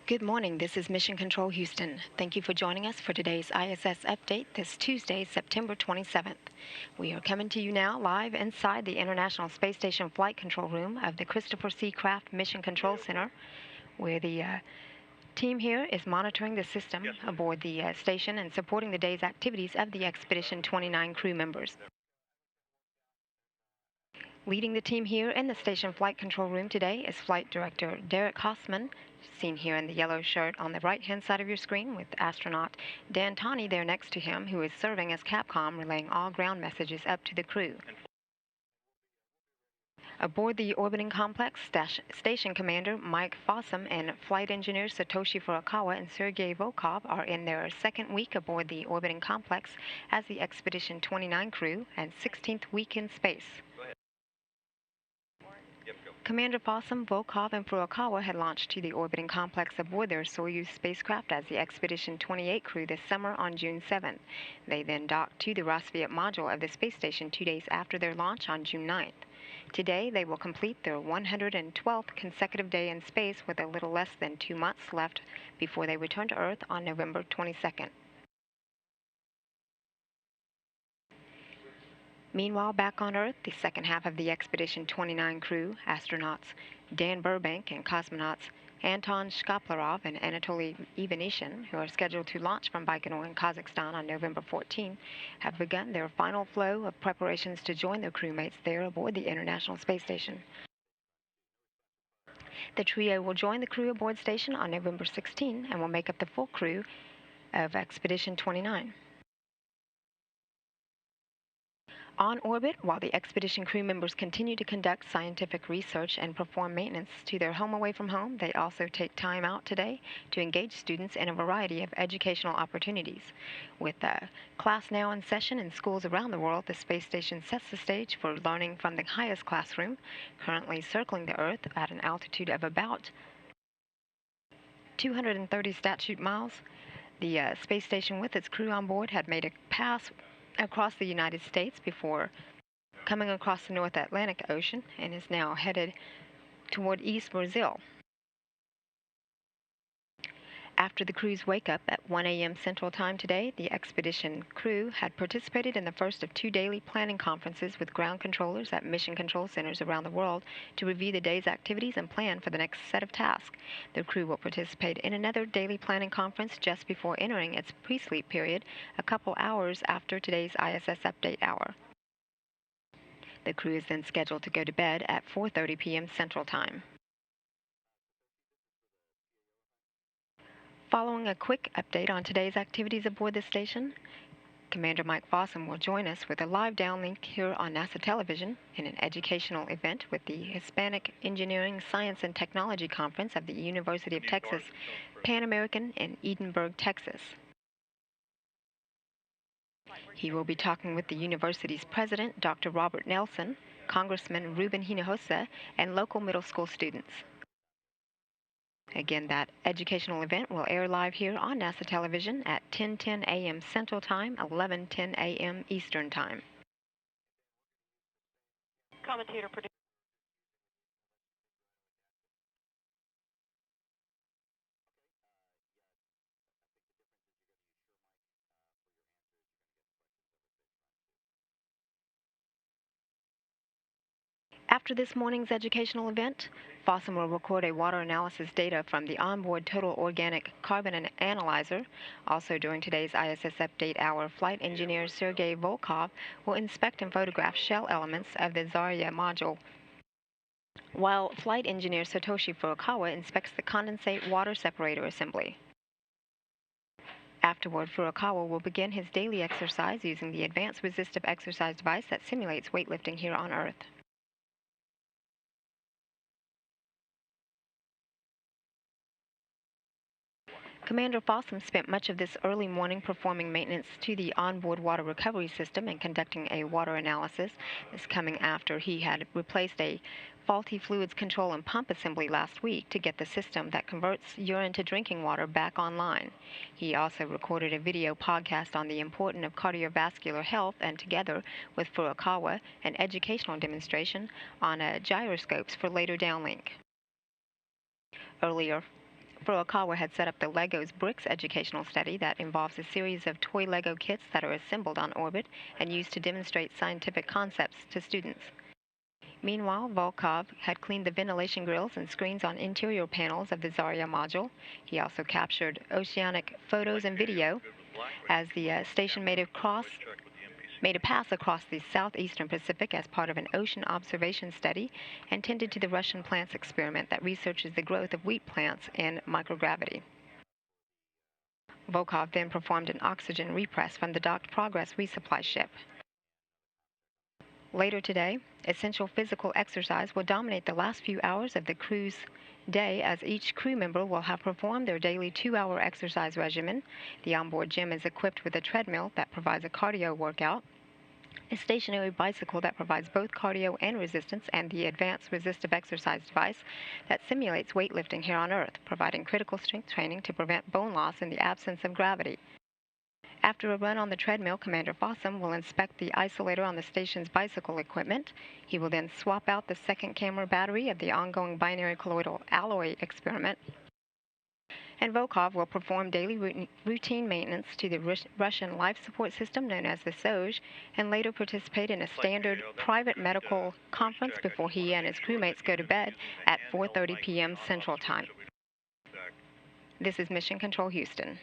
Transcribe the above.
Good morning, this is Mission Control Houston. Thank you for joining us for today's ISS Update this Tuesday, September 27th. We are coming to you now live inside the International Space Station Flight Control Room of the Christopher C. Kraft Mission Control Center, where the team here is monitoring the system aboard the station and supporting the day's activities of the Expedition 29 crew members. Leading the team here in the station flight control room today is Flight Director Derek Hossman, seen here in the yellow shirt on the right-hand side of your screen, with astronaut Dan Tawney there next to him, who is serving as Capcom, relaying all ground messages up to the crew. Aboard the orbiting complex, Station Commander Mike Fossum and Flight Engineers Satoshi Furukawa and Sergei Volkov are in their second week aboard the orbiting complex as the Expedition 29 crew and 16th week in space. Commander Fossum, Volkov, and Furukawa had launched to the orbiting complex aboard their Soyuz spacecraft as the Expedition 28 crew this summer on June 7th. They then docked to the Rassvet module of the space station 2 days after their launch on June 9th. Today, they will complete their 112th consecutive day in space with a little less than 2 months left before they return to Earth on November 22nd. Meanwhile, back on Earth, the second half of the Expedition 29 crew, astronauts Dan Burbank and cosmonauts Anton Shkaplerov and Anatoly Ivanishin, who are scheduled to launch from Baikonur in Kazakhstan on November 14, have begun their final flow of preparations to join their crewmates there aboard the International Space Station. The trio will join the crew aboard station on November 16 and will make up the full crew of Expedition 29. On orbit, while the expedition crew members continue to conduct scientific research and perform maintenance to their home away from home, they also take time out today to engage students in a variety of educational opportunities. With class now in session in schools around the world, the space station sets the stage for learning from the highest classroom, currently circling the Earth at an altitude of about 230 statute miles. The space station with its crew on board had made a pass across the United States before coming across the North Atlantic Ocean and is now headed toward East Brazil. After the crew's wake-up at 1 a.m. Central Time today, the expedition crew had participated in the first of 2 daily planning conferences with ground controllers at mission control centers around the world to review the day's activities and plan for the next set of tasks. The crew will participate in another daily planning conference just before entering its pre-sleep period, a couple hours after today's ISS Update hour. The crew is then scheduled to go to bed at 4:30 p.m. Central Time. Following a quick update on today's activities aboard the station, Commander Mike Fossum will join us with a live downlink here on NASA television in an educational event with the Hispanic Engineering, Science, and Technology Conference of the University of Texas Pan American in Edinburgh, Texas. He will be talking with the university's president, Dr. Robert Nelson, Congressman Ruben Hinojosa, and local middle school students. Again, that educational event will air live here on NASA television at 10:10 a.m. Central Time, 11:10 a.m. Eastern Time. Commentator producer. After this morning's educational event, Fossum will record a water analysis data from the onboard total organic carbon analyzer. Also during today's ISS Update hour, flight engineer Sergei Volkov will inspect and photograph shell elements of the Zarya module, while flight engineer Satoshi Furukawa inspects the condensate water separator assembly. Afterward, Furukawa will begin his daily exercise using the advanced resistive exercise device that simulates weightlifting here on Earth. Commander Fossum spent much of this early morning performing maintenance to the onboard water recovery system and conducting a water analysis. This coming after he had replaced a faulty fluids control and pump assembly last week to get the system that converts urine to drinking water back online. He also recorded a video podcast on the importance of cardiovascular health and, together with Furukawa, an educational demonstration on gyroscopes for later downlink. Earlier, Furukawa had set up the Legos Bricks educational study that involves a series of toy Lego kits that are assembled on orbit and used to demonstrate scientific concepts to students. Meanwhile, Volkov had cleaned the ventilation grills and screens on interior panels of the Zarya module. He also captured oceanic photos and video as the station made a pass across the southeastern Pacific as part of an ocean observation study and tended to the Russian plants experiment that researches the growth of wheat plants in microgravity. Volkov then performed an oxygen repress from the docked Progress resupply ship. Later today, essential physical exercise will dominate the last few hours of the crew's day as each crew member will have performed their daily 2-hour exercise regimen. The onboard gym is equipped with a treadmill that provides a cardio workout, a stationary bicycle that provides both cardio and resistance, and the advanced resistive exercise device that simulates weightlifting here on Earth, providing critical strength training to prevent bone loss in the absence of gravity. After a run on the treadmill, Commander Fossum will inspect the isolator on the station's bicycle equipment. He will then swap out the second camera battery of the ongoing binary colloidal alloy experiment. And Volkov will perform daily routine maintenance to the Russian life support system known as the SOJ, and later participate in a standard private medical conference before he and his crewmates go to bed at 4:30 p.m. Central Time. This is Mission Control Houston.